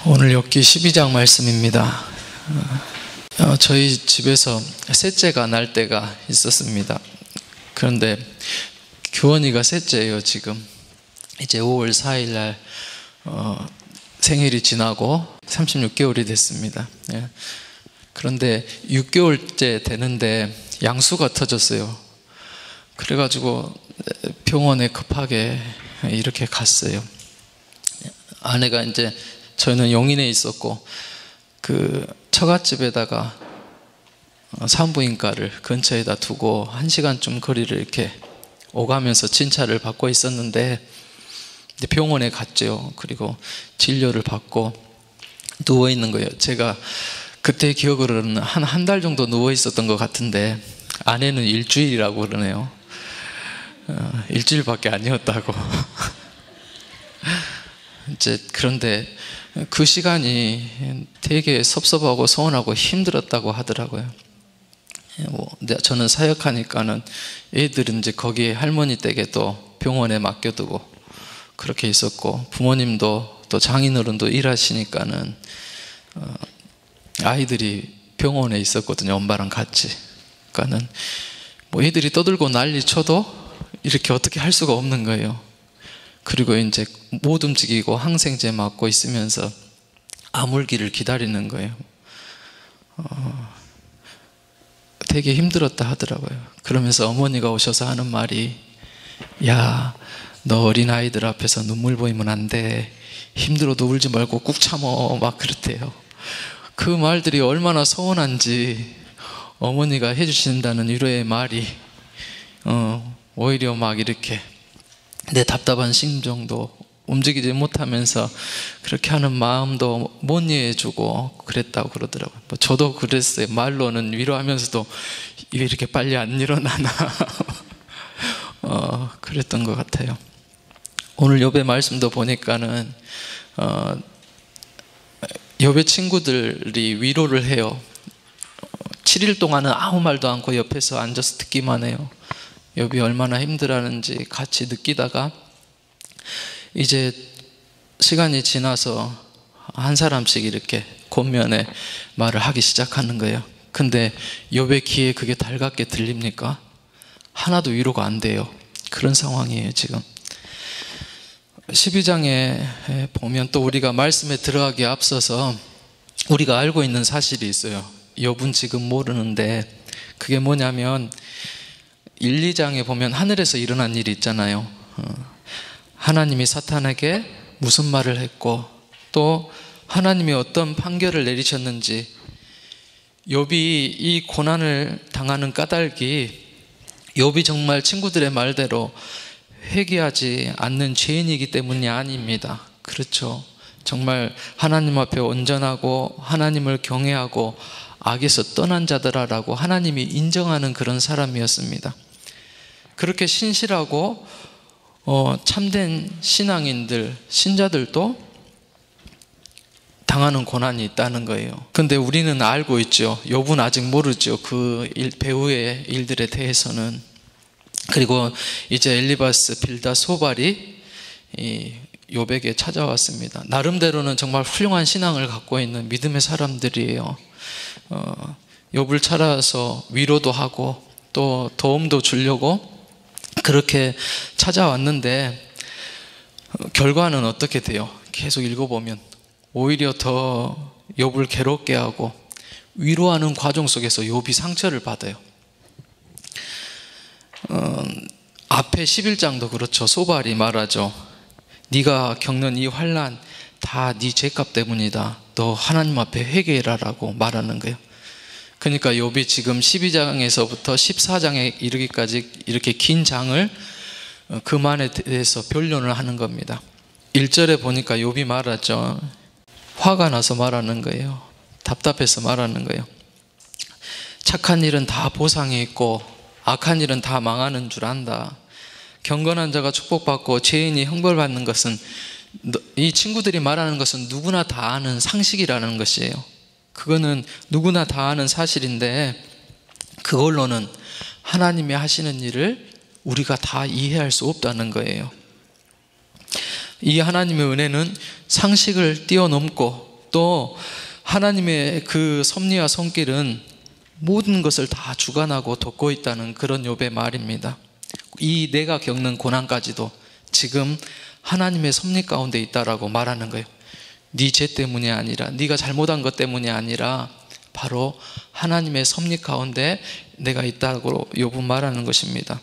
오늘 욥기 12장 말씀입니다. 저희 집에서 셋째가 날 때가 있었습니다. 그런데 규원이가 셋째예요. 지금 이제 5월 4일 날 생일이 지나고 36개월이 됐습니다. 그런데 6개월째 되는데 양수가 터졌어요. 그래가지고 병원에 급하게 이렇게 갔어요. 아내가 이제, 저는 용인에 있었고 그 처갓집에다가 산부인과를 근처에다 두고 1시간쯤 거리를 이렇게 오가면서 진찰을 받고 있었는데 병원에 갔죠. 그리고 진료를 받고 누워 있는 거예요. 제가 그때 기억으로는 한 달 정도 누워 있었던 것 같은데 아내는 일주일이라고 그러네요. 일주일밖에 아니었다고. 이제 그런데 그 시간이 되게 섭섭하고 서운하고 힘들었다고 하더라고요. 저는 사역하니까는 애들은 이제 거기에 할머니 댁에 또 병원에 맡겨두고 그렇게 있었고, 부모님도 또 장인어른도 일하시니까는 아이들이 병원에 있었거든요. 엄마랑 같이. 그러니까는 뭐 애들이 떠들고 난리 쳐도 이렇게 어떻게 할 수가 없는 거예요. 그리고 이제 못 움직이고 항생제 맞고 있으면서 아물기를 기다리는 거예요. 되게 힘들었다 하더라고요. 그러면서 어머니가 오셔서 하는 말이, 야, 너 어린아이들 앞에서 눈물 보이면 안 돼. 힘들어도 울지 말고 꾹 참어. 막 그랬대요. 그 말들이 얼마나 서운한지 어머니가 해주신다는 위로의 말이 오히려 막 이렇게 내 답답한 심정도 움직이지 못하면서 그렇게 하는 마음도 못 이해해주고 그랬다고 그러더라고요. 저도 그랬어요. 말로는 위로하면서도 왜 이렇게 빨리 안 일어나나 그랬던 것 같아요. 오늘 욥의 말씀도 보니까는 욥의 친구들이 위로를 해요. 7일 동안은 아무 말도 않고 옆에서 앉아서 듣기만 해요. 욥이 얼마나 힘들어하는지 같이 느끼다가 이제 시간이 지나서 한 사람씩 이렇게 권면의 말을 하기 시작하는 거예요. 근데 욥의 귀에 그게 달갑게 들립니까? 하나도 위로가 안 돼요. 그런 상황이에요 지금. 12장에 보면 또 우리가 말씀에 들어가기에 앞서서 우리가 알고 있는 사실이 있어요. 욥은 지금 모르는데 그게 뭐냐면 1, 2장에 보면 하늘에서 일어난 일이 있잖아요. 하나님이 사탄에게 무슨 말을 했고 또 하나님이 어떤 판결을 내리셨는지, 욥이 이 고난을 당하는 까닭이 욥이 정말 친구들의 말대로 회개하지 않는 죄인이기 때문이 아닙니다. 그렇죠. 정말 하나님 앞에 온전하고 하나님을 경외하고 악에서 떠난 자들아라고 하나님이 인정하는 그런 사람이었습니다. 그렇게 신실하고 참된 신앙인들, 신자들도 당하는 고난이 있다는 거예요. 근데 우리는 알고 있죠. 욥은 아직 모르죠. 그 배후의 일들에 대해서는. 그리고 이제 엘리바스, 빌다, 소발이 욥에게 찾아왔습니다. 나름대로는 정말 훌륭한 신앙을 갖고 있는 믿음의 사람들이에요. 욥을 찾아서 위로도 하고 또 도움도 주려고 그렇게 찾아왔는데 결과는 어떻게 돼요? 계속 읽어보면 오히려 더 욥을 괴롭게 하고 위로하는 과정 속에서 욥이 상처를 받아요. 앞에 11장도 그렇죠. 소발이 말하죠. 네가 겪는 이 환난 다 네 죄값 때문이다. 너 하나님 앞에 회개해라라고 말하는 거예요. 그러니까 욥이 지금 12장에서부터 14장에 이르기까지 이렇게 긴 장을 그 말에 대해서 변론을 하는 겁니다. 1절에 보니까 욥이 말하죠. 화가 나서 말하는 거예요. 답답해서 말하는 거예요. 착한 일은 다 보상이 있고 악한 일은 다 망하는 줄 안다. 경건한 자가 축복받고 죄인이 형벌받는 것은, 이 친구들이 말하는 것은 누구나 다 아는 상식이라는 것이에요. 그거는 누구나 다 아는 사실인데 그걸로는 하나님이 하시는 일을 우리가 다 이해할 수 없다는 거예요. 이 하나님의 은혜는 상식을 뛰어넘고 또 하나님의 그 섭리와 손길은 모든 것을 다 주관하고 돕고 있다는 그런 욥의 말입니다. 이 내가 겪는 고난까지도 지금 하나님의 섭리 가운데 있다라고 말하는 거예요. 네 죄 때문이 아니라, 네가 잘못한 것 때문이 아니라 바로 하나님의 섭리 가운데 내가 있다고 욥은 말하는 것입니다.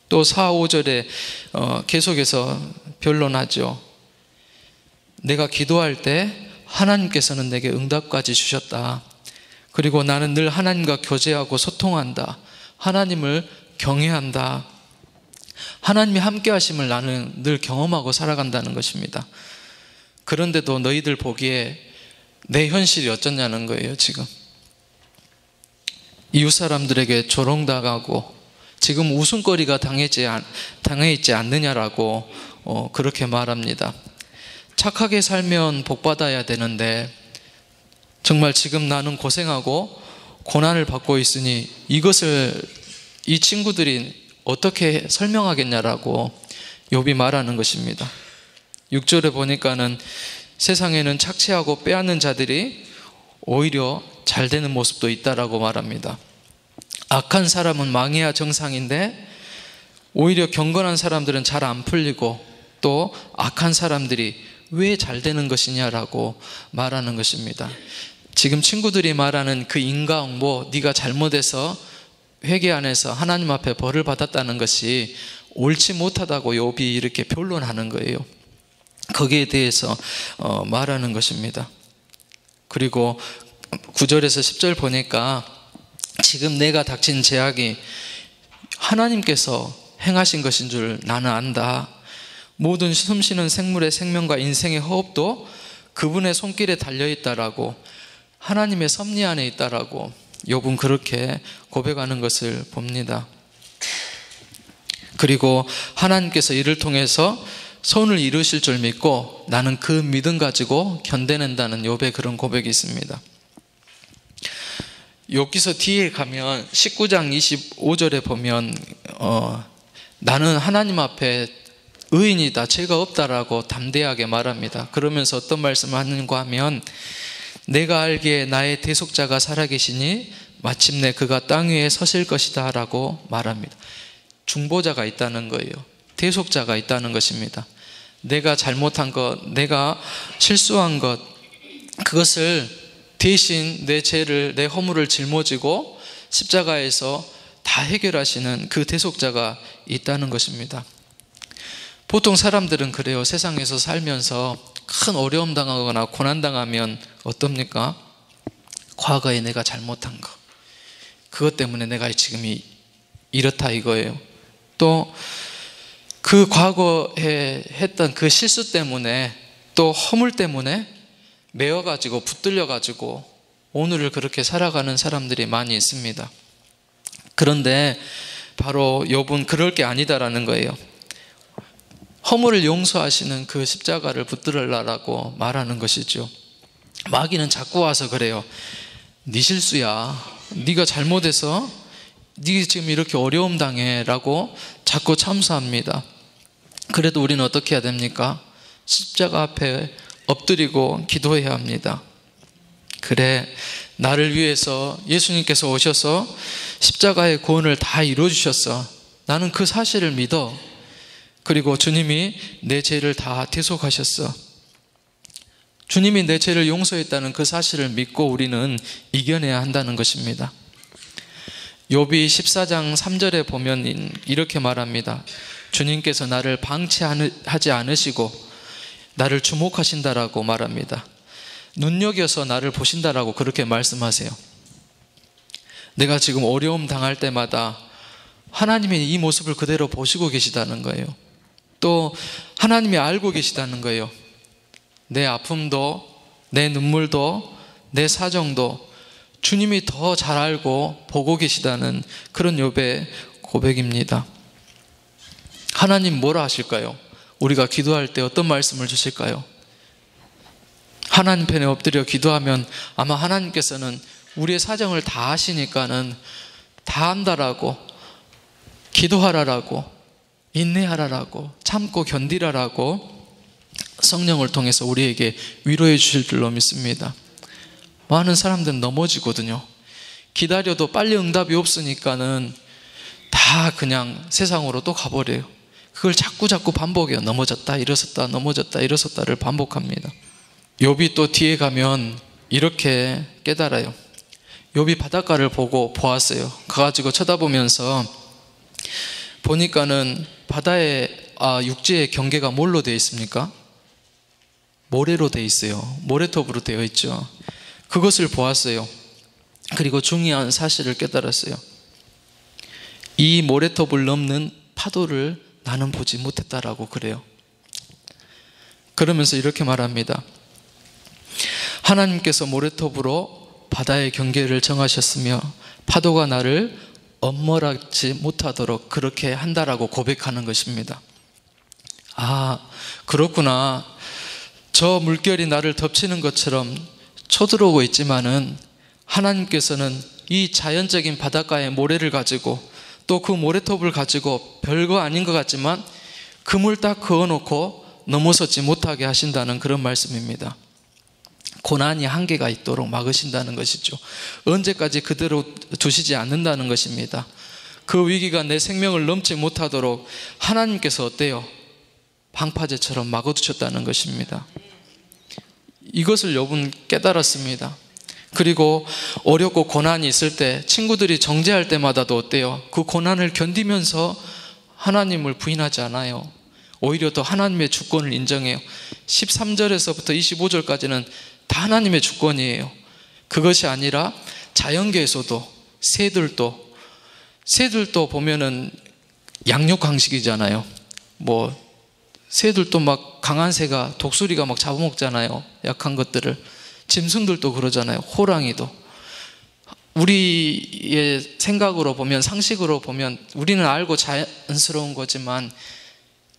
또 4, 5절에 계속해서 변론하죠. 내가 기도할 때 하나님께서는 내게 응답까지 주셨다. 그리고 나는 늘 하나님과 교제하고 소통한다. 하나님을 경외한다. 하나님이 함께 하심을 나는 늘 경험하고 살아간다는 것입니다. 그런데도 너희들 보기에 내 현실이 어쩌냐는 거예요. 지금 이웃 사람들에게 조롱당하고 지금 웃음거리가 당해있지 않느냐라고 그렇게 말합니다. 착하게 살면 복받아야 되는데 정말 지금 나는 고생하고 고난을 받고 있으니 이것을 이 친구들이 어떻게 설명하겠냐라고 욥이 말하는 것입니다. 6절에 보니까는 세상에는 착취하고 빼앗는 자들이 오히려 잘 되는 모습도 있다라고 말합니다. 악한 사람은 망해야 정상인데 오히려 경건한 사람들은 잘 안 풀리고 또 악한 사람들이 왜 잘 되는 것이냐라고 말하는 것입니다. 지금 친구들이 말하는 그 인과응보, 네가 잘못해서 회개 안에서 하나님 앞에 벌을 받았다는 것이 옳지 못하다고 욥이 이렇게 변론하는 거예요. 거기에 대해서 말하는 것입니다. 그리고 9절에서 10절 보니까 지금 내가 닥친 죄악이 하나님께서 행하신 것인 줄 나는 안다. 모든 숨쉬는 생물의 생명과 인생의 호흡도 그분의 손길에 달려있다라고, 하나님의 섭리 안에 있다라고 욥은 그렇게 고백하는 것을 봅니다. 그리고 하나님께서 이를 통해서 손을 이루실 줄 믿고 나는 그 믿음 가지고 견뎌낸다는 욥의 그런 고백이 있습니다. 욥기서 뒤에 가면 19장 25절에 보면 나는 하나님 앞에 의인이다, 죄가 없다라고 담대하게 말합니다. 그러면서 어떤 말씀을 하는가 하면 내가 알기에 나의 대속자가 살아계시니 마침내 그가 땅 위에 서실 것이다 라고 말합니다. 중보자가 있다는 거예요. 대속자가 있다는 것입니다. 내가 잘못한 것, 내가 실수한 것, 그것을 대신 내 죄를, 내 허물을 짊어지고 십자가에서 다 해결하시는 그 대속자가 있다는 것입니다. 보통 사람들은 그래요. 세상에서 살면서 큰 어려움 당하거나 고난 당하면 어떻습니까? 과거에 내가 잘못한 거, 그것 때문에 내가 지금 이렇다 이거예요. 또 그 과거에 했던 그 실수 때문에 또 허물 때문에 매어가지고 붙들려가지고 오늘을 그렇게 살아가는 사람들이 많이 있습니다. 그런데 바로 욥은 그럴 게 아니다라는 거예요. 허물을 용서하시는 그 십자가를 붙들으라고 말하는 것이죠. 마귀는 자꾸 와서 그래요. 네 실수야, 네가 잘못해서 네가 지금 이렇게 어려움 당해 라고 자꾸 참수합니다. 그래도 우리는 어떻게 해야 됩니까? 십자가 앞에 엎드리고 기도해야 합니다. 그래, 나를 위해서 예수님께서 오셔서 십자가의 구원을 다 이루어주셨어. 나는 그 사실을 믿어. 그리고 주님이 내 죄를 다 대속하셨어. 주님이 내 죄를 용서했다는 그 사실을 믿고 우리는 이겨내야 한다는 것입니다. 욥이 14장 3절에 보면 이렇게 말합니다. 주님께서 나를 방치하지 않으시고 나를 주목하신다라고 말합니다. 눈여겨서 나를 보신다라고 그렇게 말씀하세요. 내가 지금 어려움 당할 때마다 하나님이 이 모습을 그대로 보시고 계시다는 거예요. 또 하나님이 알고 계시다는 거예요. 내 아픔도, 내 눈물도, 내 사정도 주님이 더 잘 알고 보고 계시다는 그런 욥의 고백입니다. 하나님 뭐라 하실까요? 우리가 기도할 때 어떤 말씀을 주실까요? 하나님 편에 엎드려 기도하면 아마 하나님께서는 우리의 사정을 다 아시니까는 다 안다라고, 기도하라라고, 인내하라라고, 참고 견디라라고 성령을 통해서 우리에게 위로해 주실 줄로 믿습니다. 많은 사람들은 넘어지거든요. 기다려도 빨리 응답이 없으니까는 다 그냥 세상으로 또 가버려요. 그걸 자꾸 반복해요. 넘어졌다 일어섰다 넘어졌다 일어섰다를 반복합니다. 욥이 또 뒤에 가면 이렇게 깨달아요. 욥이 바닷가를 보고 보았어요. 가가지고 쳐다보면서 보니까는 바다의 육지의 경계가 뭘로 되어 있습니까? 모래로 되어 있어요. 모래톱으로 되어 있죠. 그것을 보았어요. 그리고 중요한 사실을 깨달았어요. 이 모래톱을 넘는 파도를 나는 보지 못했다라고 그래요. 그러면서 이렇게 말합니다. 하나님께서 모래톱으로 바다의 경계를 정하셨으며 파도가 나를 엄몰하지 못하도록 그렇게 한다라고 고백하는 것입니다. 그렇구나. 저 물결이 나를 덮치는 것처럼 쳐들어오고 있지만은 하나님께서는 이 자연적인 바닷가의 모래를 가지고 또 그 모래톱을 가지고 별거 아닌 것 같지만 그물 딱 그어놓고 넘어서지 못하게 하신다는 그런 말씀입니다. 고난이 한계가 있도록 막으신다는 것이죠. 언제까지 그대로 두시지 않는다는 것입니다. 그 위기가 내 생명을 넘지 못하도록 하나님께서 어때요? 방파제처럼 막아두셨다는 것입니다. 이것을 욥은 깨달았습니다. 그리고 어렵고 고난이 있을 때 친구들이 정죄할 때마다도 어때요? 그 고난을 견디면서 하나님을 부인하지 않아요. 오히려 더 하나님의 주권을 인정해요. 13절에서부터 25절까지는 다 하나님의 주권이에요. 그것이 아니라 자연계에서도 새들도 보면은 양육강식이잖아요. 새들도 막 강한 새가 독수리가 막 잡아먹잖아요. 약한 것들을. 짐승들도 그러잖아요. 호랑이도. 우리의 생각으로 보면, 상식으로 보면 우리는 알고 자연스러운 거지만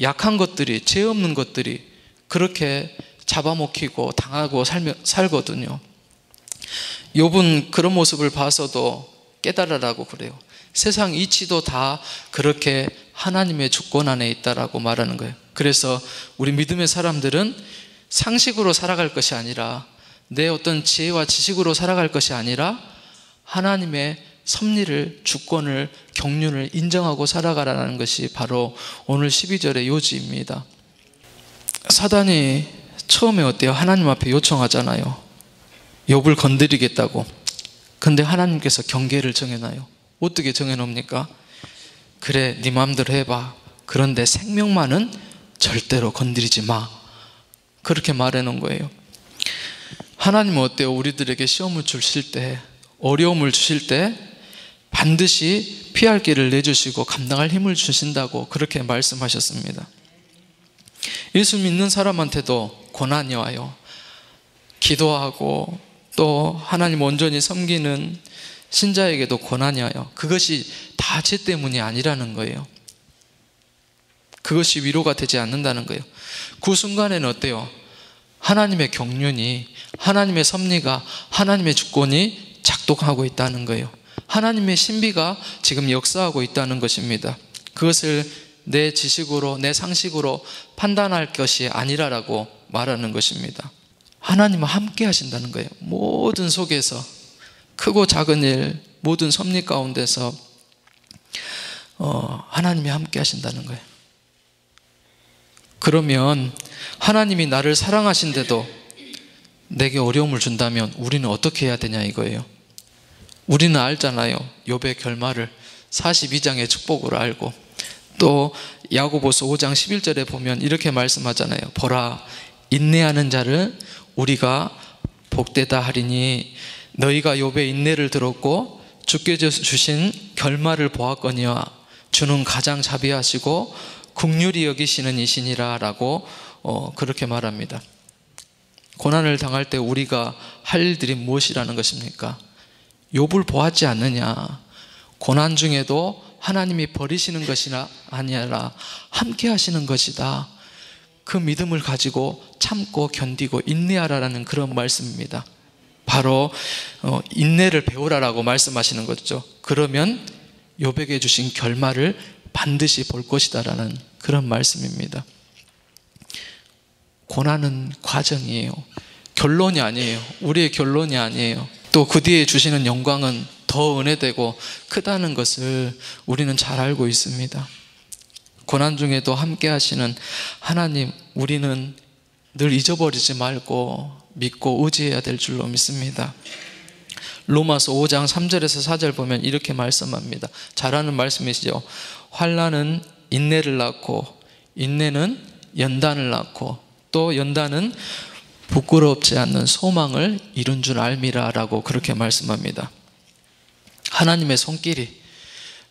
약한 것들이, 죄 없는 것들이 그렇게 잡아먹히고 당하고 살거든요. 욥은 그런 모습을 봐서도 깨달으라고 그래요. 세상 이치도 다 그렇게 하나님의 주권 안에 있다라고 말하는 거예요. 그래서 우리 믿음의 사람들은 상식으로 살아갈 것이 아니라, 내 어떤 지혜와 지식으로 살아갈 것이 아니라 하나님의 섭리를, 주권을, 경륜을 인정하고 살아가라는 것이 바로 오늘 12절의 요지입니다. 사단이 처음에 어때요? 하나님 앞에 요청하잖아요. 욥을 건드리겠다고. 근데 하나님께서 경계를 정해놔요. 어떻게 정해놓습니까? 그래, 네 마음대로 해봐. 그런데 생명만은 절대로 건드리지 마. 그렇게 말해놓은 거예요. 하나님은 어때요? 우리들에게 시험을 주실 때, 어려움을 주실 때 반드시 피할 길을 내주시고 감당할 힘을 주신다고 그렇게 말씀하셨습니다. 예수 믿는 사람한테도 고난이 와요. 기도하고 또 하나님 온전히 섬기는 신자에게도 고난이 와요. 그것이 다 죄 때문이 아니라는 거예요. 그것이 위로가 되지 않는다는 거예요. 그 순간에는 어때요? 하나님의 경륜이, 하나님의 섭리가, 하나님의 주권이 작동하고 있다는 거예요. 하나님의 신비가 지금 역사하고 있다는 것입니다. 그것을 내 지식으로, 내 상식으로 판단할 것이 아니라라고 말하는 것입니다. 하나님은 함께 하신다는 거예요. 모든 속에서, 크고 작은 일, 모든 섭리 가운데서 하나님이 함께 하신다는 거예요. 그러면 하나님이 나를 사랑하신데도 내게 어려움을 준다면 우리는 어떻게 해야 되냐 이거예요. 우리는 알잖아요. 욥의 결말을, 42장의 축복을 알고, 또 야고보서 5장 11절에 보면 이렇게 말씀하잖아요. 보라, 인내하는 자를 우리가 복되다 하리니 너희가 욥의 인내를 들었고 주께 주신 결말을 보았거니와 주는 가장 자비하시고 긍휼히 여기시는 이시니라 라고 그렇게 말합니다. 고난을 당할 때 우리가 할 일들이 무엇이라는 것입니까? 욥을 보았지 않느냐. 고난 중에도 하나님이 버리시는 것이 아니라 함께 하시는 것이다. 그 믿음을 가지고 참고 견디고 인내하라는 그런 말씀입니다. 바로 인내를 배우라라고 말씀하시는 거죠. 그러면 욥에게 주신 결말을 반드시 볼 것이다라는 그런 말씀입니다. 고난은 과정이에요. 결론이 아니에요. 우리의 결론이 아니에요. 또 그 뒤에 주시는 영광은 더 은혜되고 크다는 것을 우리는 잘 알고 있습니다. 고난 중에도 함께 하시는 하나님, 우리는 늘 잊어버리지 말고 믿고 의지해야 될 줄로 믿습니다. 로마서 5장 3절에서 4절 보면 이렇게 말씀합니다. 잘 아는 말씀이시죠. 환난은 인내를 낳고, 인내는 연단을 낳고, 또 연단은 부끄럽지 않는 소망을 이룬 줄 알미라 라고 그렇게 말씀합니다. 하나님의 손길이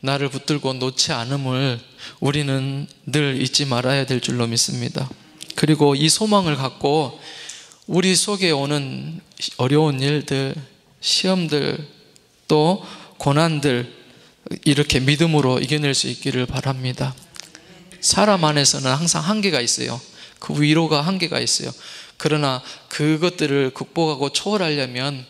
나를 붙들고 놓지 않음을 우리는 늘 잊지 말아야 될 줄로 믿습니다. 그리고 이 소망을 갖고 우리 속에 오는 어려운 일들, 시험들, 또 고난들 이렇게 믿음으로 이겨낼 수 있기를 바랍니다. 사람 안에서는 항상 한계가 있어요. 그 위로가 한계가 있어요. 그러나 그것들을 극복하고 초월하려면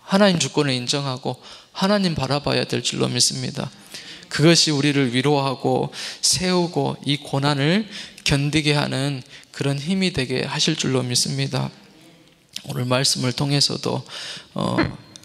하나님 주권을 인정하고 하나님 바라봐야 될 줄로 믿습니다. 그것이 우리를 위로하고 세우고 이 고난을 견디게 하는 그런 힘이 되게 하실 줄로 믿습니다. 오늘 말씀을 통해서도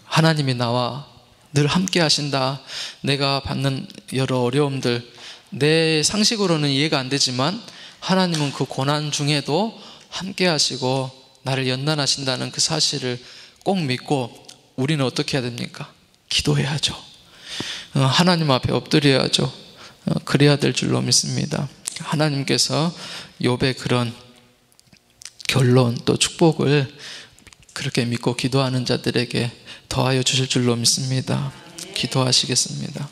하나님이 나와 늘 함께 하신다. 내가 받는 여러 어려움들, 내 상식으로는 이해가 안 되지만 하나님은 그 고난 중에도 함께 하시고 나를 연단하신다는 그 사실을 꼭 믿고 우리는 어떻게 해야 됩니까? 기도해야죠. 하나님 앞에 엎드려야죠. 그래야 될 줄로 믿습니다. 하나님께서 욥의 그런 결론 또 축복을 그렇게 믿고 기도하는 자들에게 더하여 주실 줄로 믿습니다. 기도하시겠습니다.